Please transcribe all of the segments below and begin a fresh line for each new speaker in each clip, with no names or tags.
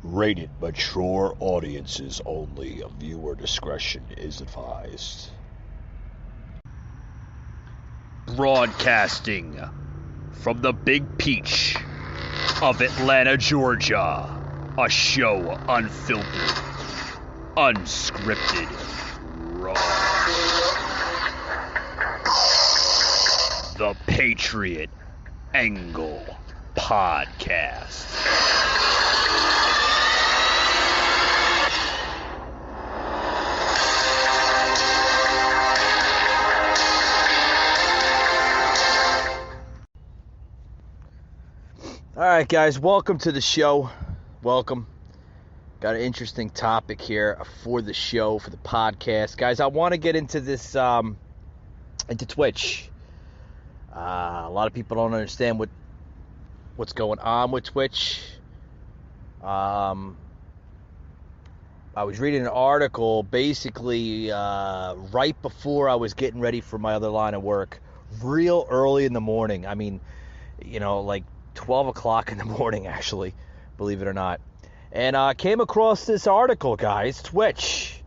Rated mature audiences only. Viewer discretion is advised. Broadcasting from the Big Peach of Atlanta, Georgia. A show unfiltered, unscripted, raw. The Patriot Angle Podcast. All right, guys, welcome to the show. Welcome. Got an interesting topic here for the show, for the podcast. Guys, I want to get into this, into Twitch. A lot of people don't understand what's going on with Twitch. I was reading an article basically right before I was getting ready for my other line of work, real early in the morning. I mean, like 12 o'clock in the morning, actually, believe it or not. And I came across this article, guys. Twitch,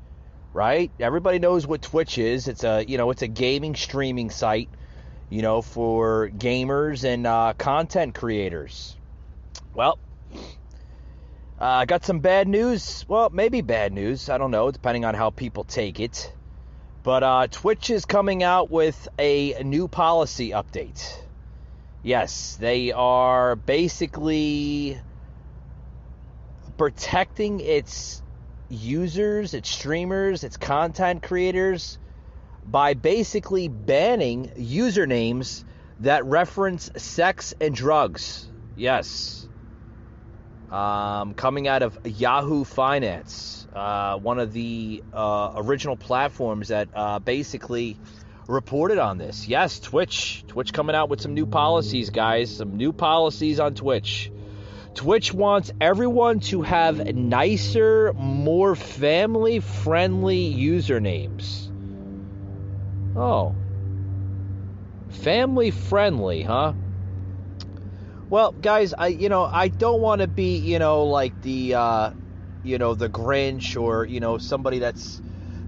right? Everybody knows what Twitch is. It's a gaming streaming site, for gamers and content creators. Well, I got some bad news. Well, maybe bad news. I don't know, depending on how people take it. But Twitch is coming out with a new policy update. Yes, they are basically protecting its users, its streamers, its content creators by basically banning usernames that reference sex and drugs. Yes. Coming out of Yahoo Finance, one of the original platforms that basically reported on this. Yes, Twitch coming out with some new policies, guys. Some new policies on Twitch. Twitch wants everyone to have nicer, more family-friendly usernames. Oh. Family-friendly, huh? Well, guys, I don't want to be, like the the Grinch or, somebody that's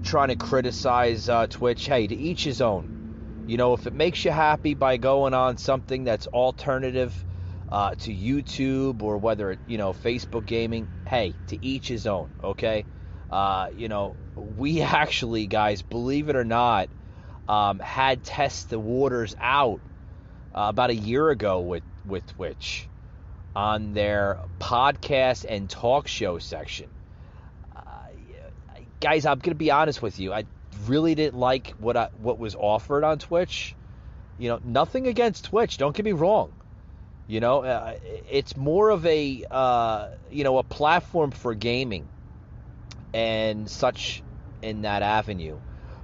trying to criticize Twitch. Hey, to each his own. If it makes you happy by going on something that's alternative to YouTube or whether it, Facebook gaming, hey, to each his own, okay? We actually, guys, believe it or not, had test the waters out about a year ago with Twitch on their podcast and talk show section. Guys, I'm going to be honest with you. I really didn't like what was offered on Twitch. Nothing against Twitch. Don't get me wrong. It's more of a, a platform for gaming and such in that avenue.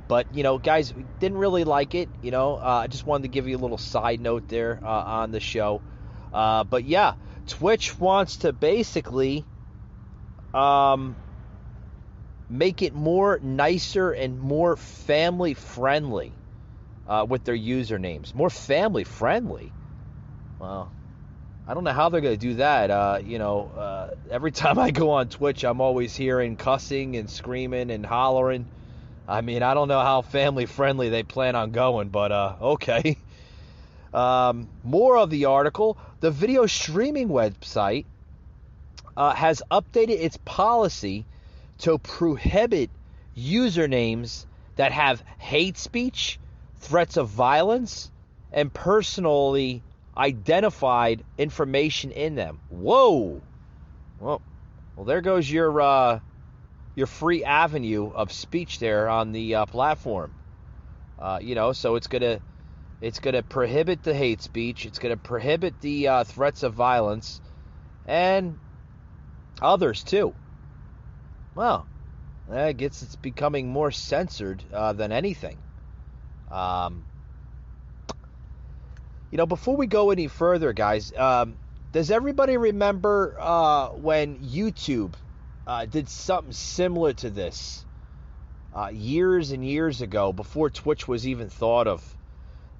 But, guys, didn't really like it. I just wanted to give you a little side note there on the show. But, yeah, Twitch wants to basically make it more nicer and more family-friendly with their usernames. More family-friendly? Well, I don't know how they're going to do that. Every time I go on Twitch, I'm always hearing cussing and screaming and hollering. I mean, I don't know how family-friendly they plan on going, but okay. More of the article. The video streaming website has updated its policy to prohibit usernames that have hate speech, threats of violence, and personally identified information in them. Whoa! Well, there goes your free avenue of speech there on the platform. So it's gonna prohibit the hate speech. It's gonna prohibit the threats of violence, and others too. Well, I guess it's becoming more censored than anything. Before we go any further, guys, does everybody remember when YouTube did something similar to this years and years ago, before Twitch was even thought of?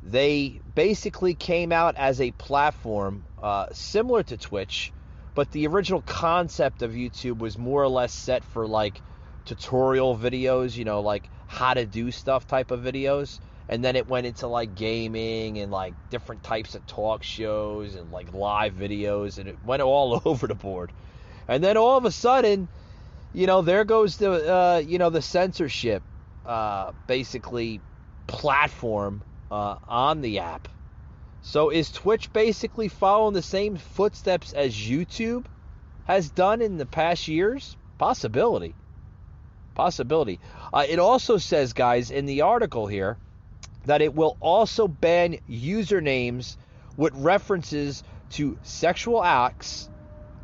They basically came out as a platform similar to Twitch, but the original concept of YouTube was more or less set for like tutorial videos, you know, like how to do stuff type of videos. And then it went into like gaming and like different types of talk shows and like live videos, and it went all over the board. And then all of a sudden, you know, there goes the the censorship basically platform on the app. So is Twitch basically following the same footsteps as YouTube has done in the past years? Possibility. It also says, guys, in the article here, that it will also ban usernames with references to sexual acts,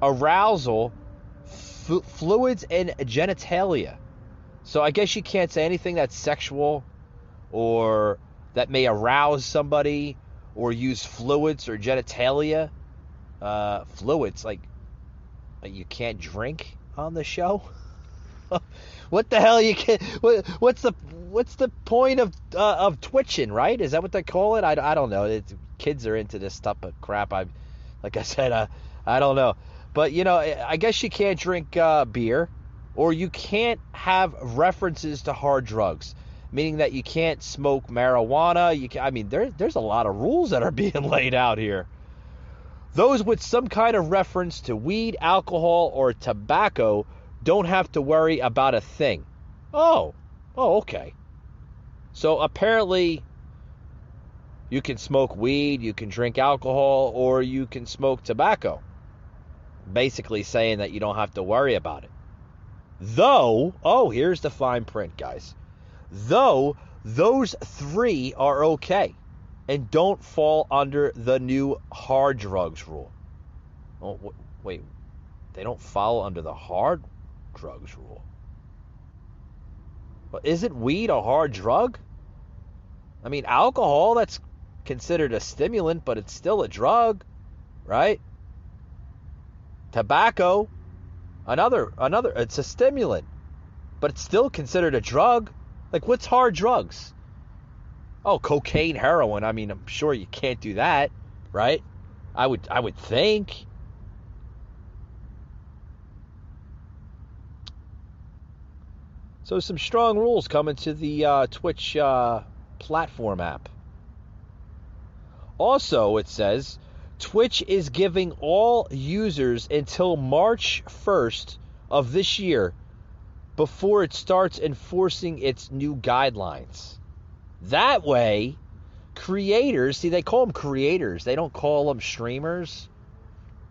arousal, fluids, and genitalia. So I guess you can't say anything that's sexual or that may arouse somebody, or use fluids or genitalia. Fluids, like you can't drink on the show? What the hell you can? What's the point of twitching, right? Is that what they call it? I don't know. Kids are into this type of crap. Like I said, I don't know. But you know, I guess you can't drink beer, or you can't have references to hard drugs, meaning that you can't smoke marijuana. There's a lot of rules that are being laid out here. Those with some kind of reference to weed, alcohol, or tobacco don't have to worry about a thing. Oh, okay. So apparently you can smoke weed, you can drink alcohol, or you can smoke tobacco. Basically saying that you don't have to worry about it. Though, here's the fine print, guys. Though those three are okay and don't fall under the new hard drugs rule. Oh, wait. They don't fall under the hard drugs rule. But isn't weed a hard drug? I mean, alcohol, that's considered a stimulant, but it's still a drug, right? Tobacco, another, it's a stimulant, but it's still considered a drug. Like, what's hard drugs? Oh, cocaine, heroin. I mean, I'm sure you can't do that, right? I would think. So some strong rules coming to the Twitch platform app. Also, it says, Twitch is giving all users until March 1st of this year before it starts enforcing its new guidelines. That way, creators, see, they call them creators. They don't call them streamers.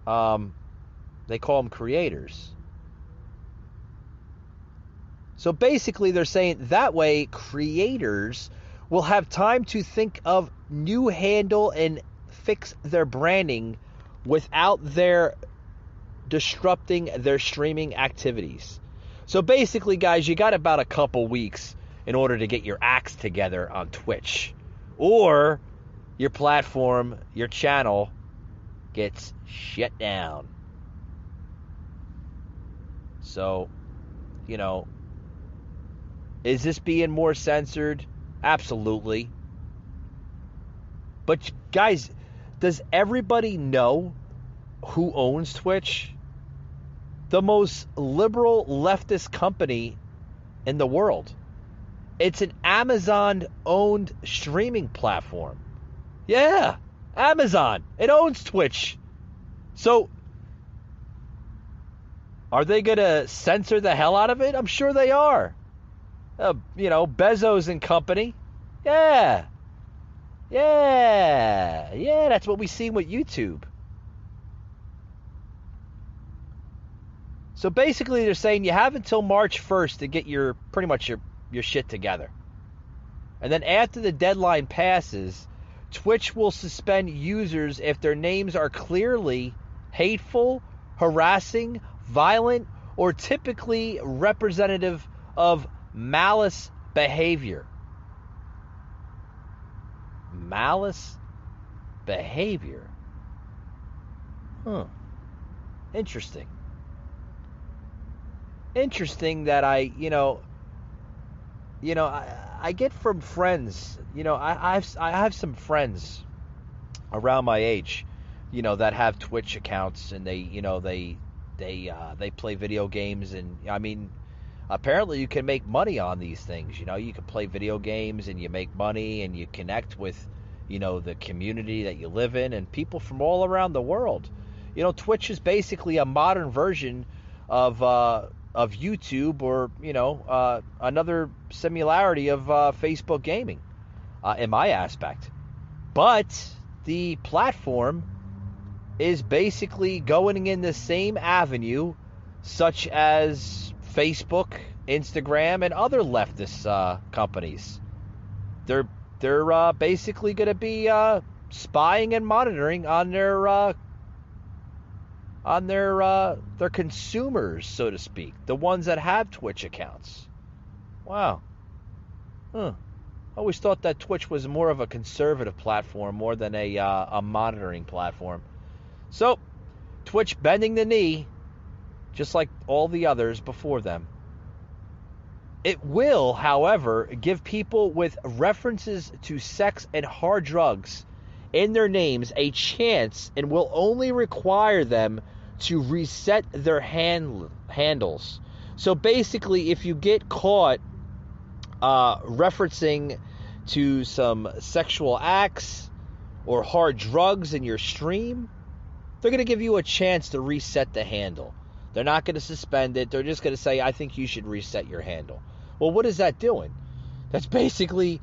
They call them creators. So basically, they're saying that way creators will have time to think of new handle and fix their branding without their disrupting their streaming activities. So basically, guys, you got about a couple weeks in order to get your acts together on Twitch, or your platform, your channel gets shut down. So, you know, is this being more censored? Absolutely. But guys, does everybody know who owns Twitch? The most liberal leftist company in the world. It's an Amazon-owned streaming platform. Yeah, Amazon. It owns Twitch. So, are they going to censor the hell out of it? I'm sure they are. Bezos and company. Yeah, that's what we see with YouTube. So basically, they're saying you have until March 1st to get your shit together. And then after the deadline passes, Twitch will suspend users if their names are clearly hateful, harassing, violent, or typically representative of malice behavior. Malice behavior. Interesting. Interesting that I get from friends, I have some friends around my age that have Twitch accounts, and they play video games, and I mean, apparently you can make money on these things. You can play video games and you make money and you connect with, the community that you live in and people from all around the world. Twitch is basically a modern version of YouTube, or another similarity of Facebook gaming, in my aspect. But the platform is basically going in the same avenue, such as Facebook, Instagram, and other leftist companies. They're basically going to be spying and monitoring on their consumers, so to speak, the ones that have Twitch accounts. Wow. I always thought that Twitch was more of a conservative platform more than a monitoring platform. So, Twitch bending the knee, just like all the others before them. It will, however, give people with references to sex and hard drugs in their names a chance, and will only require them to reset their handles. So basically, if you get caught referencing to some sexual acts or hard drugs in your stream, they're going to give you a chance to reset the handle. They're not going to suspend it. They're just going to say, I think you should reset your handle. Well, what is that doing? That's basically,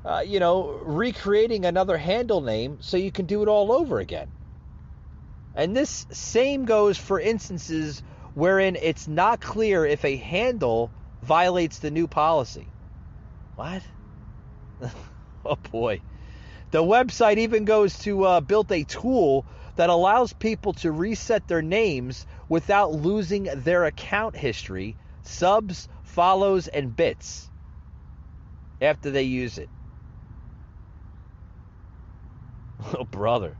recreating another handle name so you can do it all over again. And this same goes for instances wherein it's not clear if a handle violates the new policy. What? Oh boy. The website even goes to build a tool that allows people to reset their names without losing their account history, subs, follows, and bits after they use it. Oh, brother.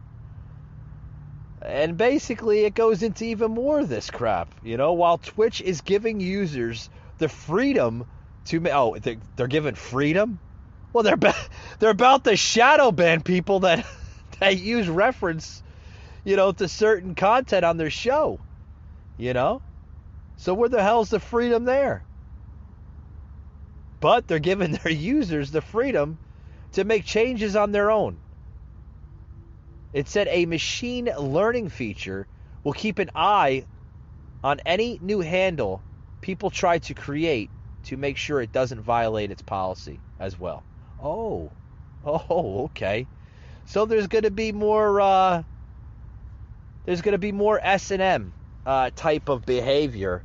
And basically, it goes into even more of this crap. While Twitch is giving users the freedom to... they're giving freedom? Well, they're about to shadow ban people that use reference, to certain content on their show. So where the hell's the freedom there? But they're giving their users the freedom to make changes on their own. It said a machine learning feature will keep an eye on any new handle people try to create to make sure it doesn't violate its policy as well. Oh, okay. So there's going to be more S&M type of behavior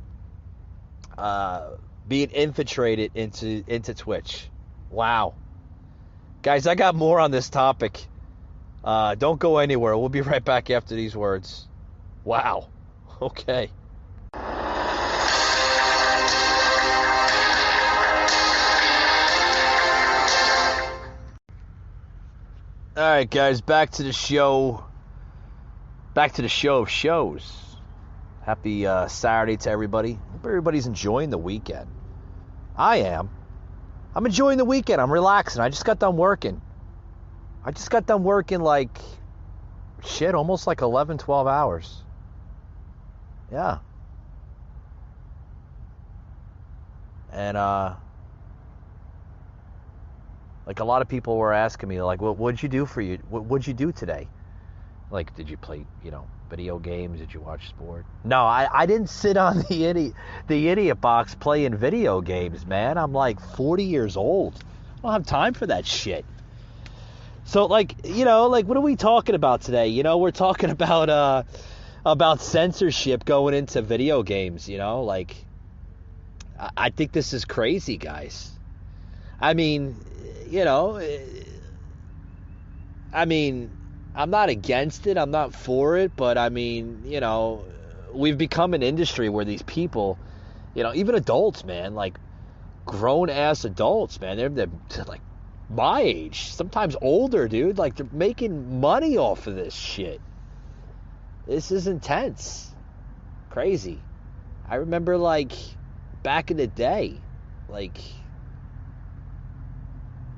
being infiltrated into Twitch. Wow. Guys, I got more on this topic. Don't go anywhere. We'll be right back after these words. Wow. Okay. All right, guys, back to the show. Back to the show of shows. Happy Saturday to everybody. Hope everybody's enjoying the weekend. I am. I'm enjoying the weekend. I'm relaxing. I just got done working. Like, almost like 11, 12 hours. Yeah. And, like, a lot of people were asking me, like, what'd you do what'd you do today? Like, did you play, video games? Did you watch sport? No, I didn't sit on the idiot box playing video games, man. I'm like 40 years old. I don't have time for that shit. So, like, what are we talking about today? We're talking about censorship going into video games, Like, I think this is crazy, guys. I mean, I'm not against it. I'm not for it. But, I mean, we've become an industry where these people, even adults, man, like, grown-ass adults, man, they're like, my age, sometimes older, dude. Like, they're making money off of this shit. This is intense. Crazy. I remember, like, back in the day, like,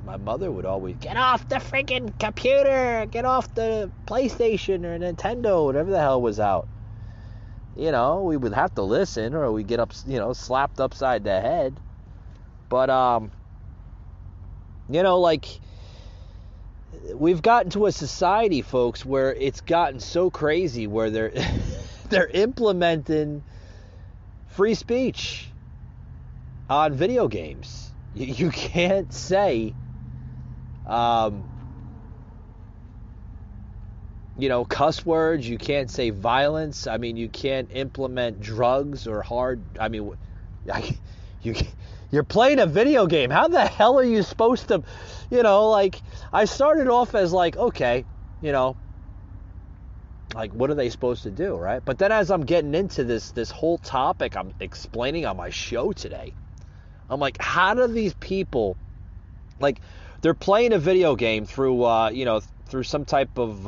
My mother would always, get off the freaking computer, get off the PlayStation or Nintendo, whatever the hell was out. We would have to listen, or we'd get up, slapped upside the head. But, we've gotten to a society, folks, where it's gotten so crazy where they're implementing free speech on video games. You can't say, cuss words. You can't say violence. I mean, you can't implement drugs or hard. I mean, you're playing a video game. How the hell are you supposed to, I started off as okay, what are they supposed to do, right? But then as I'm getting into this whole topic I'm explaining on my show today, I'm like, how do these people, they're playing a video game through, through some type of,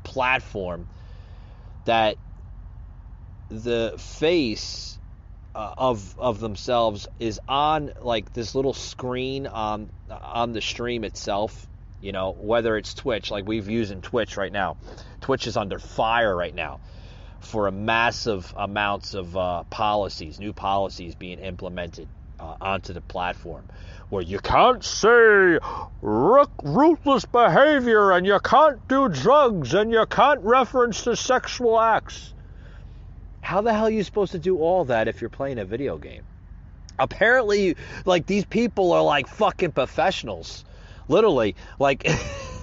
platform that the face of themselves is on this little screen on the stream itself, whether it's Twitch, like we've using Twitch right now. Twitch is under fire right now for a massive amounts of new policies being implemented onto the platform, where you can't say ruthless behavior, and you can't do drugs, and you can't reference to sexual acts. How the hell are you supposed to do all that if you're playing a video game? Apparently, these people are fucking professionals. Literally,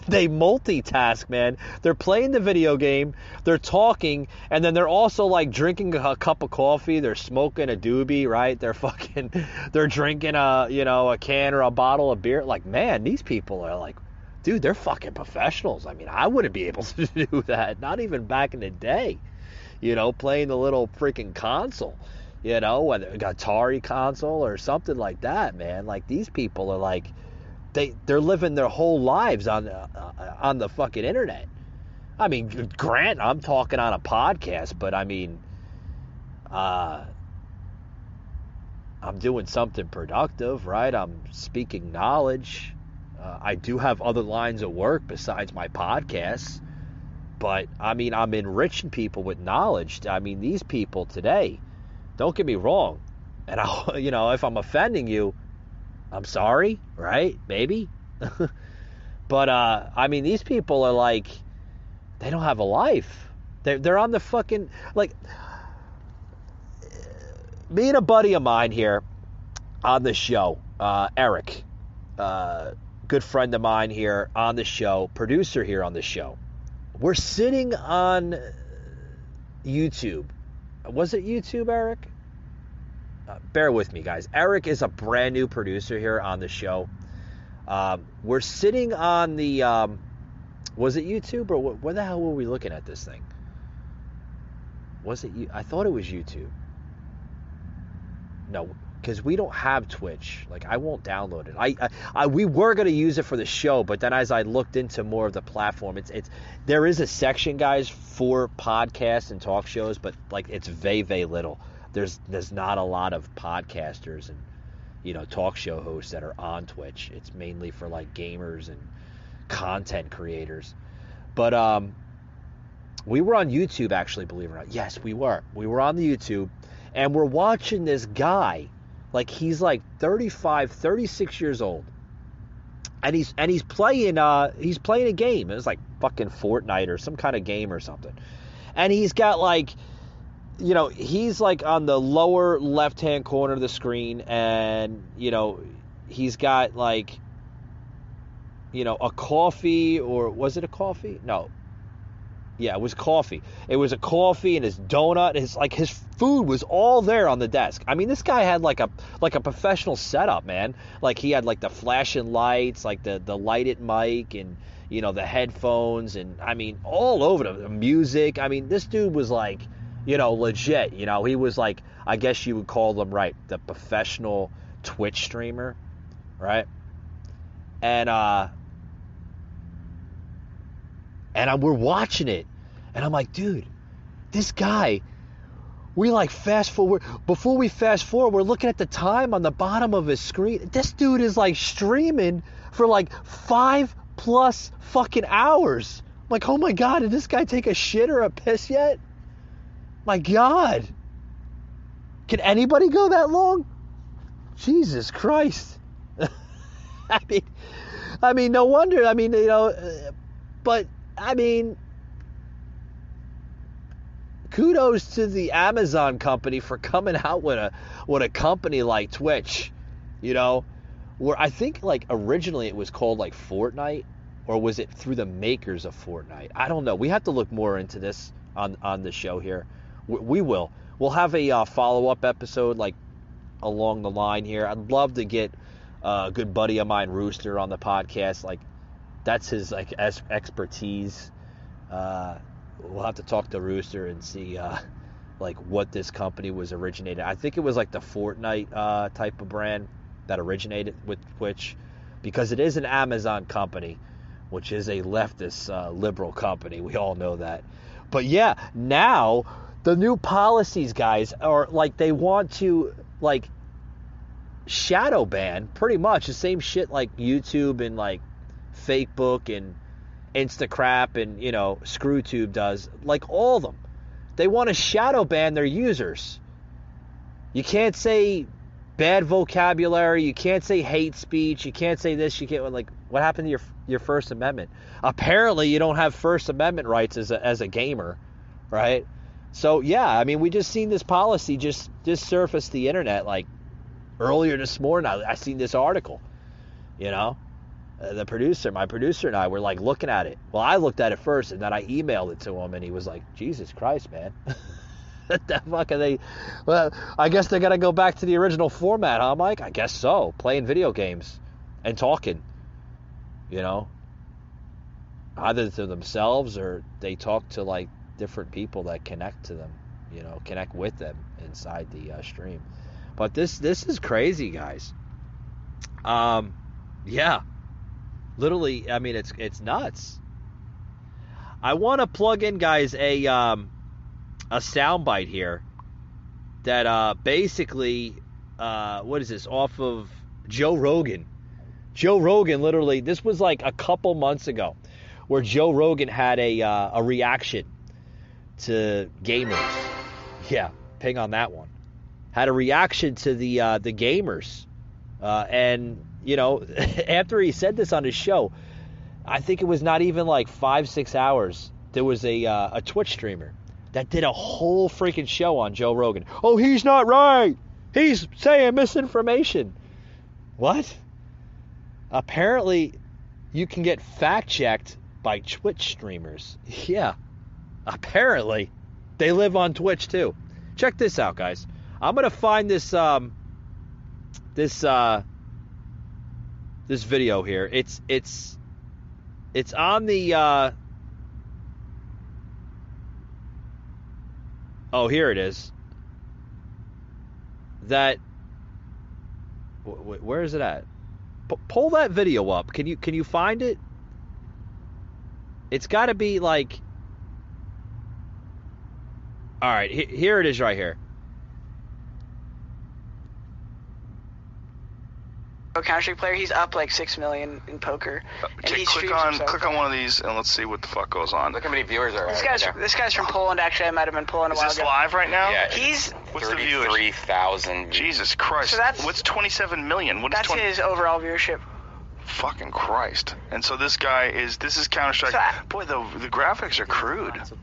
they multitask, man. They're playing the video game, they're talking, and then they're also drinking a cup of coffee, they're smoking a doobie, right? They're drinking a can or a bottle of beer. Man, these people are dude, they're fucking professionals. I mean, I wouldn't be able to do that, not even back in the day. Playing the little freaking console, whether an Atari console or something like that, man. These people are they're living their whole lives on the fucking internet. I mean, Grant, I'm talking on a podcast, but I mean, I'm doing something productive, right? I'm speaking knowledge. I do have other lines of work besides my podcasts. But, I mean, I'm enriching people with knowledge. I mean, these people today, don't get me wrong. And, if I'm offending you, I'm sorry, right? Maybe. But, I mean, these people are they don't have a life. They're on the fucking, me and a buddy of mine here on the show, Eric, good friend of mine here on the show, producer here on the show. We're sitting on YouTube. Was it YouTube, Eric? Bear with me, guys. Eric is a brand new producer here on the show. We're sitting on the... was it YouTube, or where the hell were we looking at this thing? Was it... I thought it was YouTube. No, because we don't have Twitch. I won't download it. We were going to use it for the show, but then as I looked into more of the platform, there is a section, guys, for podcasts and talk shows, but it's very little. There's not a lot of podcasters and talk show hosts that are on Twitch. It's mainly for gamers and content creators. But we were on YouTube, actually, believe it or not. Yes, we were. We were on the YouTube, and we're watching this guy. He's 35, 36 years old. And he's playing a game. It was fucking Fortnite or some kind of game or something. And he's got he's on the lower left-hand corner of the screen, and he's got a coffee, or was it a coffee? No. Yeah, it was coffee. It was a coffee and his donut. His food was all there on the desk. I mean, this guy had a professional setup, man. He had the flashing lights, the lighted mic, and the headphones, and I mean all over the music. I mean, this dude was legit. He was I guess you would call them, right, the professional Twitch streamer, right? And we're watching it, and I'm like, dude, this guy we like fast forward. Before we fast forward, we're looking at the time on the bottom of his screen. This dude is like streaming for like 5+ fucking hours. I'm like, oh my God, did this guy take a shit or a piss yet? My God. Can anybody go that long? Jesus Christ. I mean, no wonder. I mean, but I mean, kudos to the Amazon company for coming out with a company like Twitch, where I think like originally it was called like Fortnite, or was it through the makers of Fortnite? I don't know. We have to look more into this on the show here. We will. We'll have a follow-up episode like along the line here. I'd love to get a good buddy of mine, Rooster, on the podcast. Like, that's his like expertise. We'll have to talk to Rooster and see like what this company was originated. I think it was like the Fortnite type of brand that originated with Twitch, because it is an Amazon company, which is a leftist liberal company. We all know that. But yeah, now the new policies, guys, are like they want to like shadow ban pretty much the same shit like YouTube and like Facebook and Instacrap and ScrewTube does, like all of them. They want to shadow ban their users. You can't say bad vocabulary, you can't say hate speech, you can't say this, you can't, like, what happened to your First Amendment? Apparently you don't have First Amendment rights as a gamer, right? So yeah, I mean, we just seen this policy just surface the internet like earlier this morning. I seen this article, my producer and I were like looking at it. Well, I looked at it first and then I emailed it to him and he was like, Jesus Christ, man. What the fuck are they? Well, I guess they're going to go back to the original format, huh, Mike? I guess so. Playing video games and talking, either to themselves or they talk to like different people that connect to them, connect with them inside the stream. But this is crazy, guys. Yeah, literally. I mean, it's nuts. I want to plug in, guys, a soundbite here that basically, what is this, off of Joe Rogan. Joe Rogan, literally, this was like a couple months ago, where Joe Rogan had a reaction to gamers. Yeah, ping on that one. Had a reaction to the gamers, and after he said this on his show, I think it was not even like 5-6 hours. There was a Twitch streamer that did a whole freaking show on Joe Rogan. Oh, he's not right. He's saying misinformation. What? Apparently, you can get fact-checked by Twitch streamers. Yeah. Apparently. They live on Twitch, too. Check this out, guys. I'm going to find this this video here. It's on the oh, here it is. That where is it at? Pull that video up. Can you find it? It's got to be like, all right, here it is right here.
Counter-Strike player, he's up like 6 million in poker. And he
click on one of these and let's see what the fuck goes on.
Look how many viewers are.
This guy's from Poland. Actually, I met him in Poland a while ago.
Is this live right now?
Yeah.
He's
what's the viewers?
33,000.
Jesus Christ.
So that's
what's 27 million? What is
that's his overall viewership.
Fucking Christ. And so this is Counter-Strike.
So
boy, the graphics are crude.
So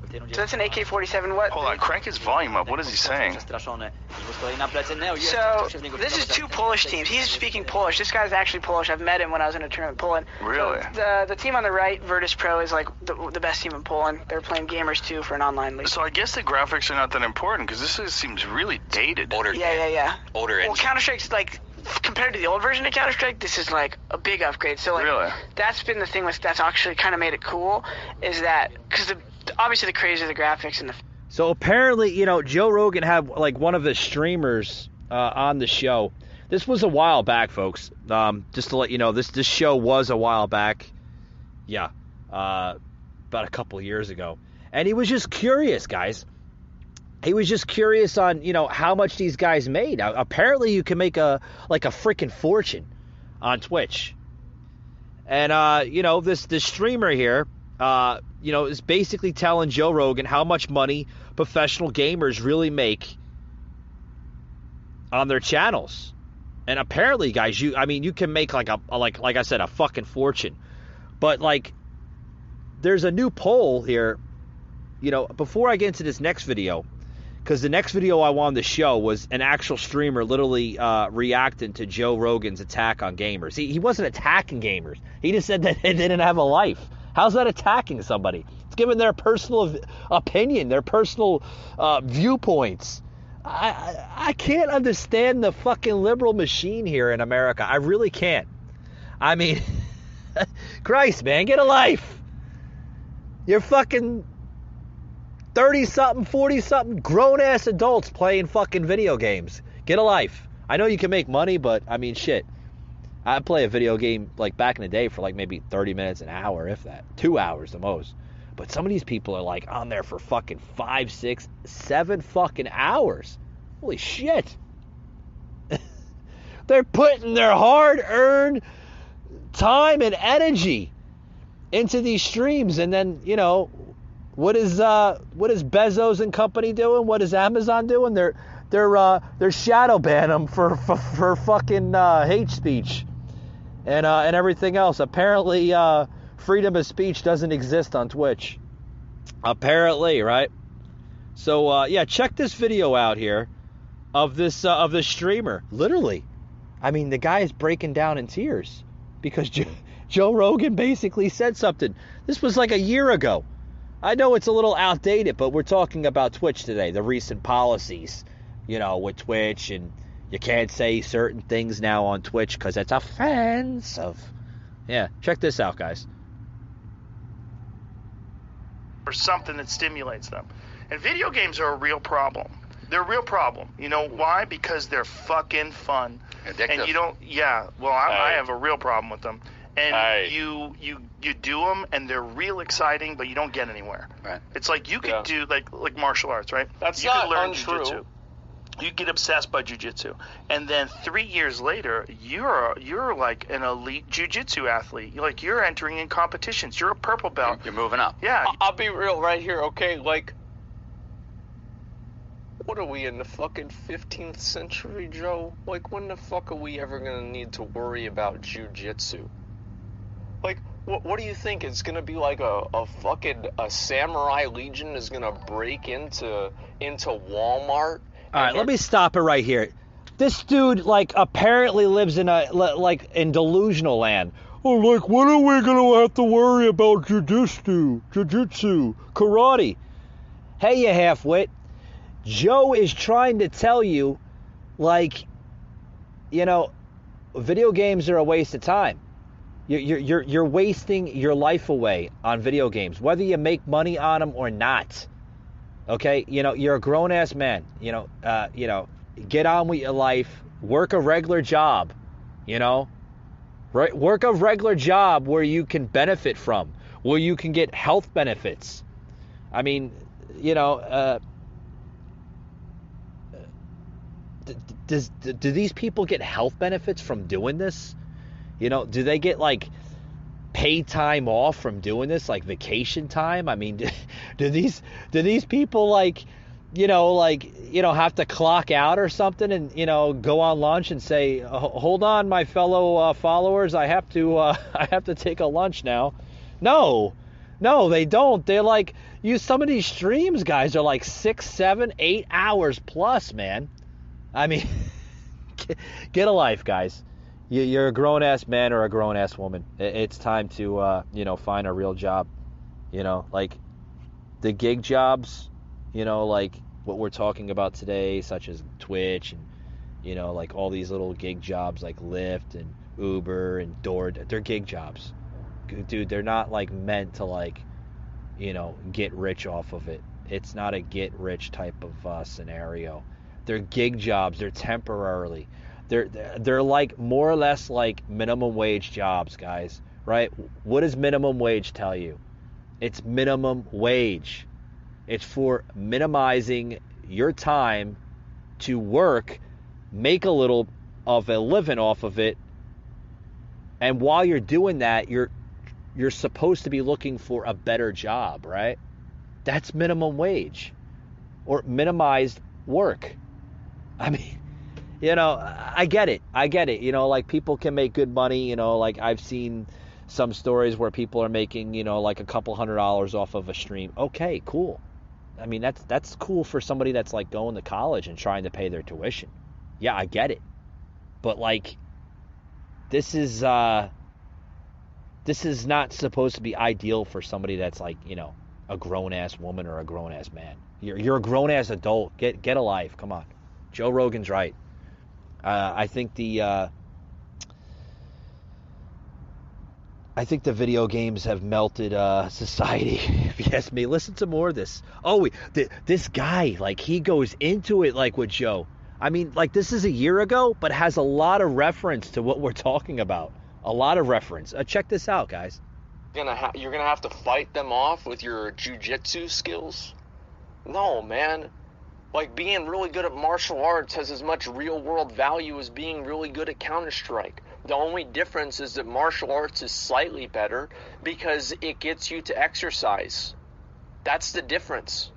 so that's an AK-47. What?
Hold on, crank his volume up. What is he saying?
So this is two Polish teams. He's speaking Polish. This guy's actually Polish. I've met him when I was in a tournament in Poland.
Really?
So the team on the right, Virtus Pro, is like the best team in Poland. They're playing Gamers 2 for an online league.
So I guess the graphics are not that important because this seems really dated.
Older.
Yeah.
Older.
Well, Counter-Strike's like, compared to the old version of Counter-Strike, this is like a big upgrade. So like,
really?
That's been the thing that's actually kind of made it cool, is that because obviously the craze of the graphics and the.
So apparently, Joe Rogan had like one of the streamers on the show. This was a while back, folks. Just to let you know, this show was a while back. Yeah, about a couple of years ago. And he was just curious, guys. He was just curious on, how much these guys made. Apparently you can make a freaking fortune on Twitch. And, this streamer here, is basically telling Joe Rogan how much money professional gamers really make on their channels. And apparently, guys, you can make like I said, a fucking fortune. But there's a new poll here, before I get into this next video, because the next video I wanted to show was an actual streamer literally reacting to Joe Rogan's attack on gamers. He wasn't attacking gamers. He just said that they didn't have a life. How's that attacking somebody? It's giving their personal opinion, their personal viewpoints. I can't understand the fucking liberal machine here in America. I really can't. I mean, Christ, man, get a life. You're fucking 30-something, 40-something grown-ass adults playing fucking video games. Get a life. I know you can make money, but, I mean, shit. I play a video game, back in the day for, maybe 30 minutes, an hour, if that. 2 hours the most. But some of these people are, on there for fucking 5, 6, 7 fucking hours. Holy shit. They're putting their hard-earned time and energy into these streams, and then, what is Bezos and company doing? What is Amazon doing? They're shadow ban them for fucking hate speech and everything else. Apparently, freedom of speech doesn't exist on Twitch. Apparently, right? So check this video out here of this streamer. Literally, I mean, the guy is breaking down in tears because Joe Rogan basically said something. This was a year ago. I know it's a little outdated, but we're talking about Twitch today, the recent policies, with Twitch, and you can't say certain things now on Twitch because it's offensive. Yeah, check this out, guys.
Or something that stimulates them. And video games are a real problem. They're a real problem. You know why? Because they're fucking fun.
Addictive.
And you don't, I have a real problem with them. And you do them, and they're real exciting, but you don't get anywhere.
Right.
It's like you could do like martial arts, right?
That's
you
not
could learn
untrue.
jiu-jitsu. You get obsessed by jiu-jitsu, and then 3 years later, you're like an elite jiu-jitsu athlete. You're entering in competitions. You're a purple belt.
You're moving up.
Yeah.
I'll be real right here, okay? What are we in the fucking 15th century, Joe? When the fuck are we ever gonna need to worry about jiu-jitsu? What do you think? It's gonna be a samurai legion is gonna break into Walmart?
All right, let me stop it right here. This dude, apparently lives in in delusional land. Oh, when are we gonna have to worry about jujitsu, karate? Hey, you half-wit. Joe is trying to tell you, video games are a waste of time. You're wasting your life away on video games, whether you make money on them or not. Okay, you're a grown ass man. Get on with your life. Work a regular job. Right? Work a regular job where you can benefit from, where you can get health benefits. I mean, do these people get health benefits from doing this? Do they get paid time off from doing this, vacation time? I mean, do these people have to clock out or something and go on lunch and say, hold on, my fellow followers, I have to take a lunch now? No, they don't. They're some of these streams, guys, are 6, 7, 8 hours plus, man. I mean, get a life, guys. You're a grown-ass man or a grown-ass woman. It's time to, find a real job. The gig jobs, what we're talking about today, such as Twitch and, all these little gig jobs like Lyft and Uber and DoorDash. They're gig jobs. Dude, they're not, meant to, get rich off of it. It's not a get-rich type of scenario. They're gig jobs. They're temporarily. They're more or less minimum wage jobs, guys, right? What does minimum wage tell you? It's minimum wage. It's for minimizing your time to work, make a little of a living off of it, and while you're doing that, you're supposed to be looking for a better job, right? That's minimum wage or minimized work. I mean, I get it. Like people can make good money, like I've seen some stories where people are making, like a couple $100s off of a stream. Okay, cool. I mean, that's cool for somebody that's like going to college and trying to pay their tuition. Yeah, I get it. But like, this is not supposed to be ideal for somebody that's like, a grown-ass woman or a grown-ass man. You're a grown-ass adult. Get a life. Come on. Joe Rogan's right. I think the video games have melted society, if you ask me. Listen to more of this. Oh, this guy, like, he goes into it like with Joe. I mean, like, this is a year ago, but has a lot of reference to what we're talking about. A lot of reference. Check this out, guys.
You're gonna have to fight them off with your jiu-jitsu skills? No, man. Like, being really good at martial arts has as much real-world value as being really good at Counter-Strike. The only difference is that martial arts is slightly better because it gets you to exercise. That's the difference.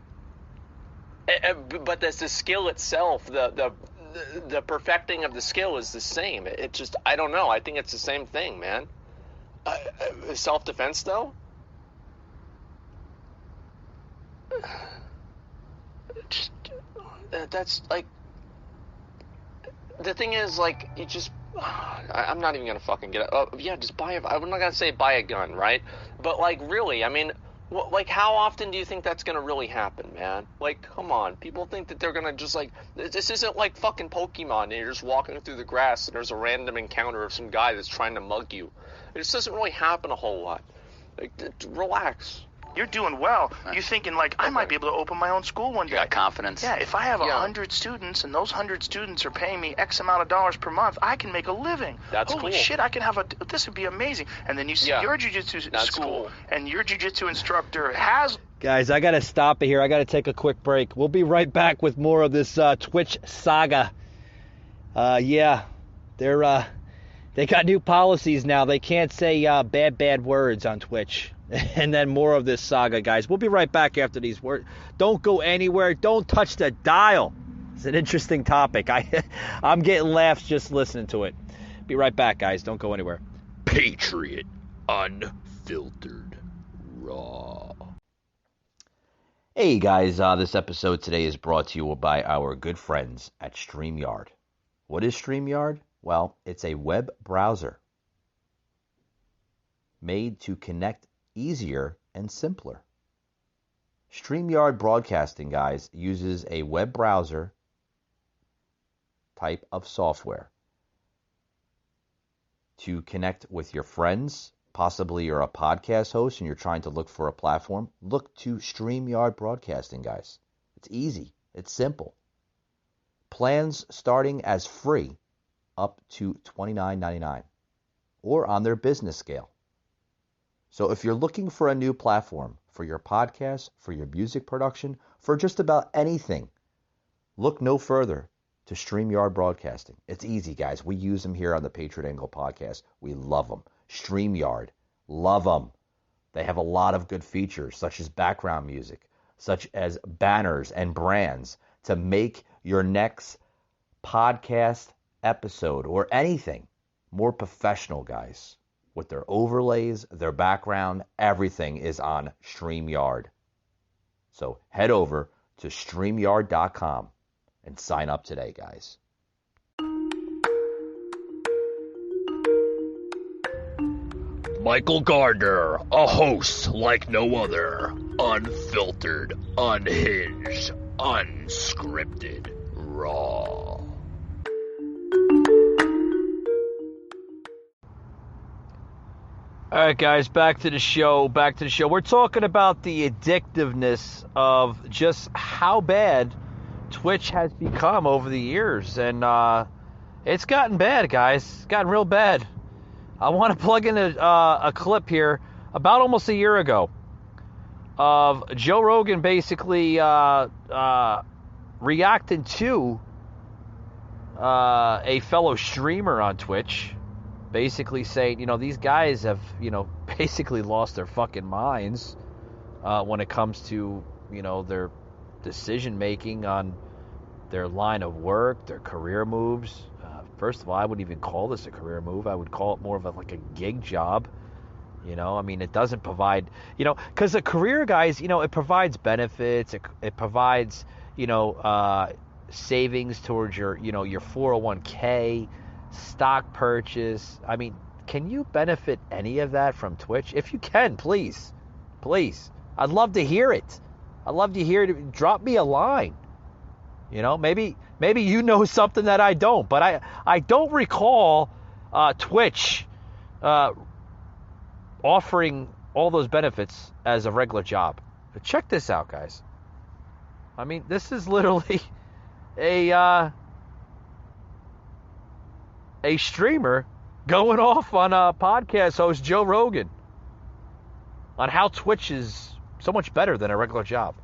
But that's the skill itself. The perfecting of the skill is the same. It just, I don't know. I think it's the same thing, man. Self-defense, though? Just, that's like, the thing is, like, you just, I'm not even gonna fucking get it. Yeah, just I'm not gonna say buy a gun, right? But like, really, I mean, like, how often do you think that's gonna really happen, man? Like, come on, people think that they're gonna just, like, this isn't like fucking Pokemon and you're just walking through the grass and there's a random encounter of some guy that's trying to mug you. It just doesn't really happen a whole lot. Like, relax.
You're doing well. You're thinking, like, I might be able to open my own school one day.
You got confidence.
Yeah, if I have 100 students and those 100 students are paying me X amount of dollars per month, I can make a living.
That's
Holy
cool.
shit, I can have this would be amazing. And then you see your jiu-jitsu school,
cool.
and your jiu-jitsu instructor has...
Guys, I got to stop it here. I got to take a quick break. We'll be right back with more of this Twitch saga. Yeah, they got new policies now. They can't say bad words on Twitch. And then more of this saga, guys. We'll be right back after these words. Don't go anywhere. Don't touch the dial. It's an interesting topic. I'm getting laughs just listening to it. Be right back, guys. Don't go anywhere. Patriot Unfiltered Raw. Hey, guys. This episode today is brought to you by our good friends at StreamYard. What is StreamYard? Well, it's a web browser made to connect easier and simpler. StreamYard Broadcasting, guys, uses a web browser type of software to connect with your friends. Possibly you're a podcast host and you're trying to look for a platform. Look to StreamYard Broadcasting, guys. It's easy. It's simple. Plans starting as free up to $29.99 or on their business scale. So if you're looking for a new platform for your podcast, for your music production, for just about anything, look no further to StreamYard Broadcasting. It's easy, guys. We use them here on the Patriot Angle podcast. We love them. StreamYard. Love them. They have a lot of good features, such as background music, such as banners and brands to make your next podcast episode or anything more professional, guys. With their overlays, their background, everything is on StreamYard. So head over to StreamYard.com and sign up today, guys. Michael Gardner, a host like no other. Unfiltered, unhinged, unscripted, raw. All right, guys, back to the show. We're talking about the addictiveness of just how bad Twitch has become over the years. And it's gotten bad, guys. It's gotten real bad. I want to plug in a clip here about almost a year ago. of Joe Rogan basically reacting to a fellow streamer on Twitch, basically saying, these guys have, basically lost their fucking minds when it comes to, their decision making on their line of work, their career moves. First of all, I wouldn't even call this a career move. I would call it more of a gig job. It doesn't provide, because a career, guys, it provides benefits. It provides, savings towards your 401k, stock purchase. I mean, can you benefit any of that from Twitch? If you can, please. I'd love to hear it. I'd love to hear it. Drop me a line. Maybe you know something that I don't, but I don't recall Twitch offering all those benefits as a regular job. But check this out, guys. I mean, this is literally a streamer going off on a podcast host, Joe Rogan, on how Twitch is so much better than a regular job.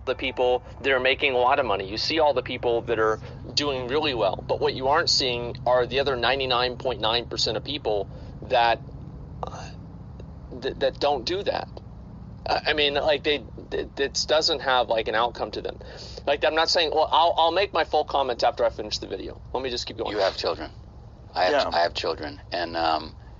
The people that are making a lot of money. You see all the people that are doing really well, but what you aren't seeing are the other 99.9% of people that don't do that. I mean, it doesn't have an outcome to them. I'm not saying, well, I'll make my full comment after I finish the video. Let me just keep going.
You have children. I have children, and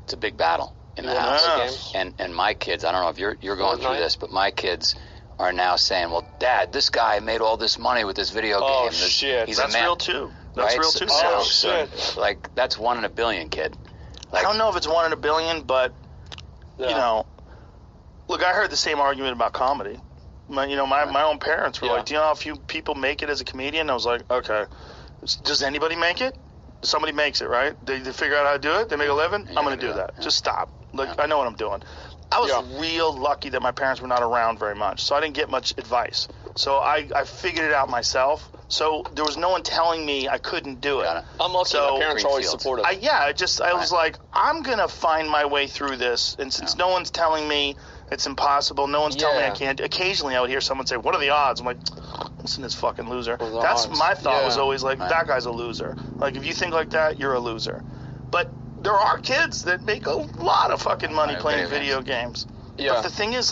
it's a big battle in the house. And my kids, I don't know if you're going through this, but my kids are now saying, well, Dad, this guy made all this money with this video game.
Oh, shit.
He's
That's real, too. That's real, too.
So, that's 1 in a billion, kid.
I don't know if it's 1 in a billion, but, look, I heard the same argument about comedy. My own parents were like, do you know how few people make it as a comedian? I was like, okay. Does anybody make it? Somebody makes it, right? They figure out how to do it. They make a living. I'm going to do that. Yeah. Just stop. I know what I'm doing. I was real lucky that my parents were not around very much, so I didn't get much advice. So I figured it out myself. So there was no one telling me I couldn't do it.
I'm lucky my parents are always supportive.
I was like, I'm going to find my way through this. And since no one's telling me it's impossible, no one's telling me I can't. Occasionally I would hear someone say, what are the odds? I'm like, listen to this fucking loser. That's my thought was always that guy's a loser. If you think like that, you're a loser. But there are kids that make a lot of fucking money playing video games. Yeah. But the thing is,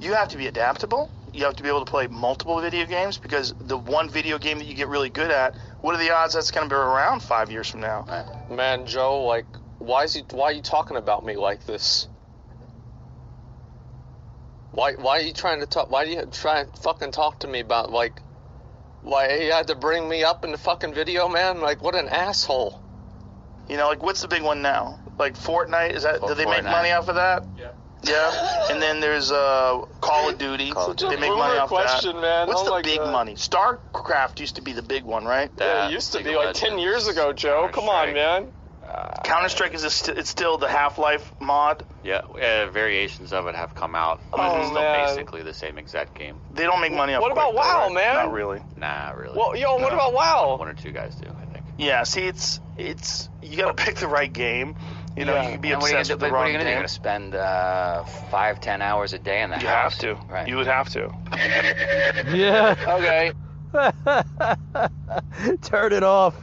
you have to be adaptable. You have to be able to play multiple video games, because the one video game that you get really good at, what are the odds that's going to be around 5 years from now?
Right. Man, Joe, why are you talking about me like this? Why are you trying to talk? Why do you try and fucking talk to me about why you had to bring me up in the fucking video, man? What an asshole.
What's the big one now? Fortnite, do they make money off of that? Yeah. Yeah. And then there's Call of Duty. They make money off that.
Man.
What's the big money? StarCraft used to be the big one, right?
Yeah, it used to be 10 years ago, Joe. Come on, man.
Counter-Strike it's still the Half-Life mod?
Yeah, variations of it have come out. It's still basically the same exact game.
They don't make money off
What about WoW, man?
Not really.
Nah, really.
Well, what about WoW?
1 or 2 guys do, I think.
Yeah, see, it's you got to pick the right game. You can be obsessed with the wrong game.
What are you going to spend 5-10 hours a day in the house?
You have to.
Right.
You would have to.
Yeah. Okay. Turn it off.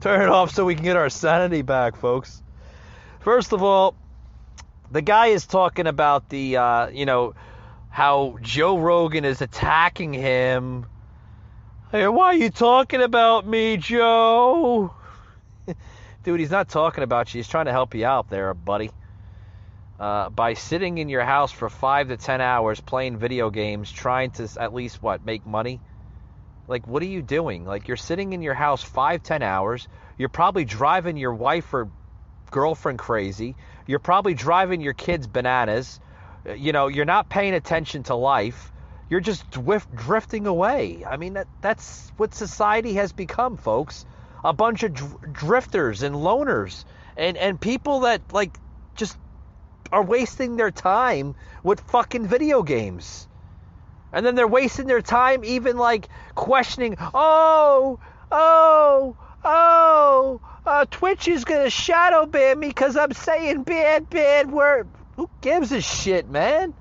Turn it off so we can get our sanity back, folks. First of all, the guy is talking about the, how Joe Rogan is attacking him. Hey, why are you talking about me, Joe? Dude, he's not talking about you. He's trying to help you out there, buddy. By sitting in your house for 5 to 10 hours playing video games, trying to at least, make money? What are you doing? You're sitting in your house 5-10 hours. You're probably driving your wife or girlfriend crazy. You're probably driving your kids bananas. You're not paying attention to life. You're just drifting away. I mean, that's what society has become, folks. A bunch of drifters and loners and people that, just are wasting their time with fucking video games. And then they're wasting their time even questioning, Twitch is going to shadow ban me because I'm saying bad words. Who gives a shit, man?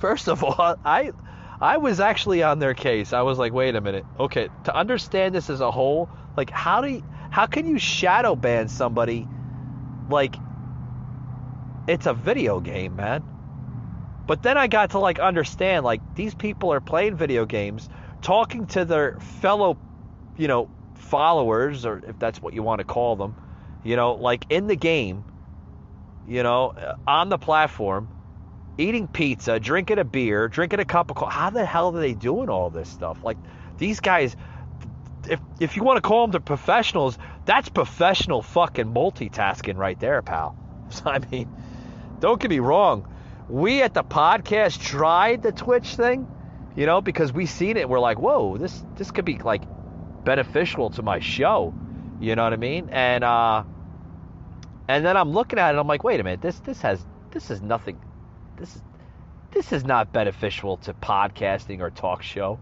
First of all, I was actually on their case. I was like, wait a minute. Okay, to understand this as a whole, like how can you shadow ban somebody like it's a video game, man? But then I got to like understand like these people are playing video games, talking to their fellow, followers, or if that's what you want to call them, like in the game, on the platform, eating pizza, drinking a beer, drinking a cup of coffee. How the hell are they doing all this stuff? Like these guys, if you want to call them the professionals, that's professional fucking multitasking right there, pal. I mean, don't get me wrong. We at the podcast tried the Twitch thing, because we seen it. We're like, whoa, this could be like beneficial to my show. You know what I mean? And then I'm looking at it. I'm like, wait a minute. This is nothing. This is not beneficial to podcasting or talk show,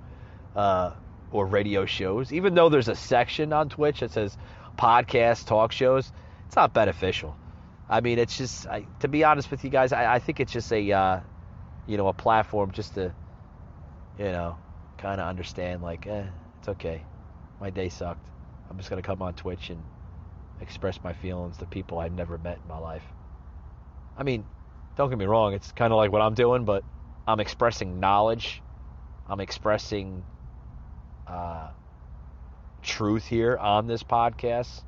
or radio shows. Even though there's a section on Twitch that says podcast talk shows, it's not beneficial. I mean, it's just, to be honest with you guys, I think it's just a platform just to, kind of understand, like, it's okay. My day sucked. I'm just going to come on Twitch and express my feelings to people I've never met in my life. I mean, don't get me wrong, it's kind of like what I'm doing, but I'm expressing knowledge. I'm expressing truth here on this podcast.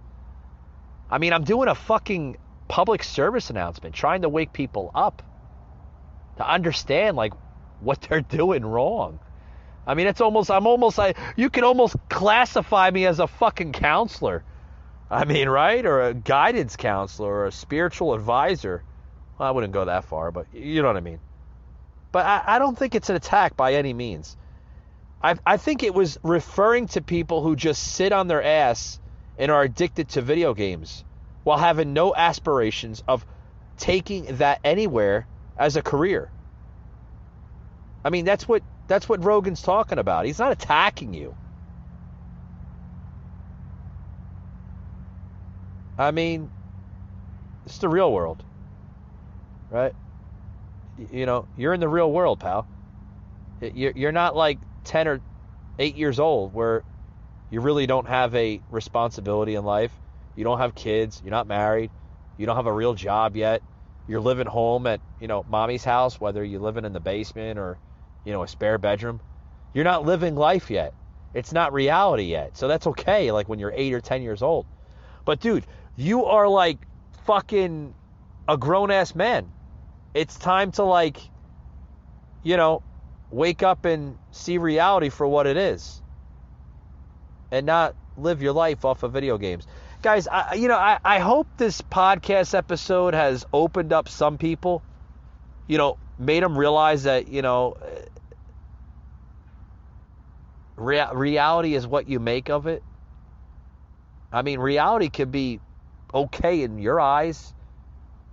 I mean, I'm doing a fucking public service announcement, trying to wake people up to understand like what they're doing wrong. I mean, you can almost classify me as a fucking counselor. I mean, right? Or a guidance counselor or a spiritual advisor. Well, I wouldn't go that far, but you know what I mean. But I don't think it's an attack by any means. I think it was referring to people who just sit on their ass and are addicted to video games while having no aspirations of taking that anywhere as a career. I mean, that's what Rogan's talking about. He's not attacking you. I mean, it's the real world, right? You're in the real world, pal. You're not like 10 or 8 years old where you really don't have a responsibility in life. You don't have kids. You're not married. You don't have a real job yet. You're living home at, mommy's house, whether you're living in the basement or, a spare bedroom. You're not living life yet. It's not reality yet. So that's okay, like when you're 8 or 10 years old. But, dude, you are like fucking a grown-ass man. It's time to, like, wake up and see reality for what it is. And not live your life off of video games. Guys, I hope this podcast episode has opened up some people, made them realize that, reality is what you make of it. I mean, reality could be okay in your eyes,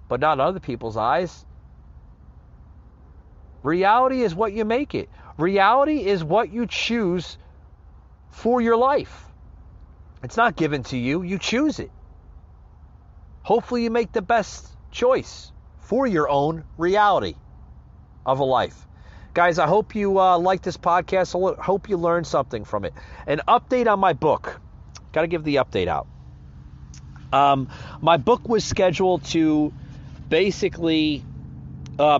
but not in other people's eyes. Reality is what you make it. Reality is what you choose for your life. It's not given to you. You choose it. Hopefully you make the best choice for your own reality of a life. Guys, I hope you like this podcast. I hope you learned something from it. An update on my book. Got to give the update out. My book was scheduled to basically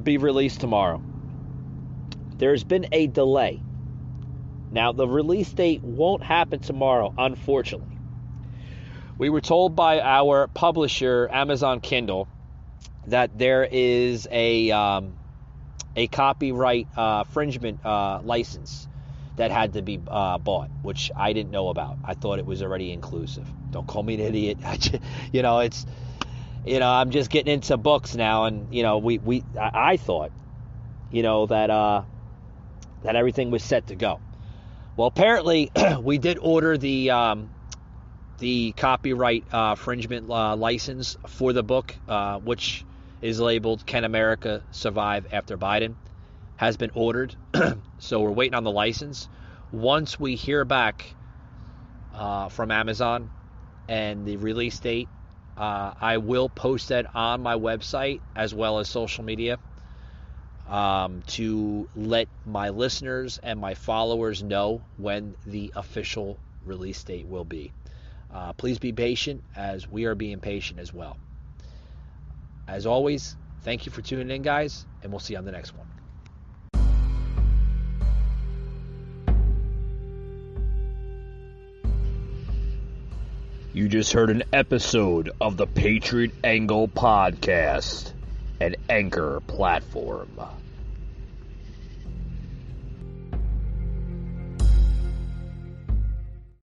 be released tomorrow. There's been a delay. Now, the release date won't happen tomorrow, unfortunately. We were told by our publisher, Amazon Kindle, that there is a copyright infringement license that had to be bought, which I didn't know about. I thought it was already inclusive. Don't call me an idiot. I'm just getting into books now, and I thought, that everything was set to go. Well, apparently, we did order the copyright infringement license for the book, which is labeled "Can America Survive After Biden?" Has been ordered, so we're waiting on the license. Once we hear back from Amazon and the release date, I will post that on my website as well as social media. to let my listeners and my followers know when the official release date will be. Please be patient, as we are being patient as well. As always, thank you for tuning in, guys, and we'll see you on the next one. You just heard an episode of the Patriot Angle Podcast, an Anchor platform.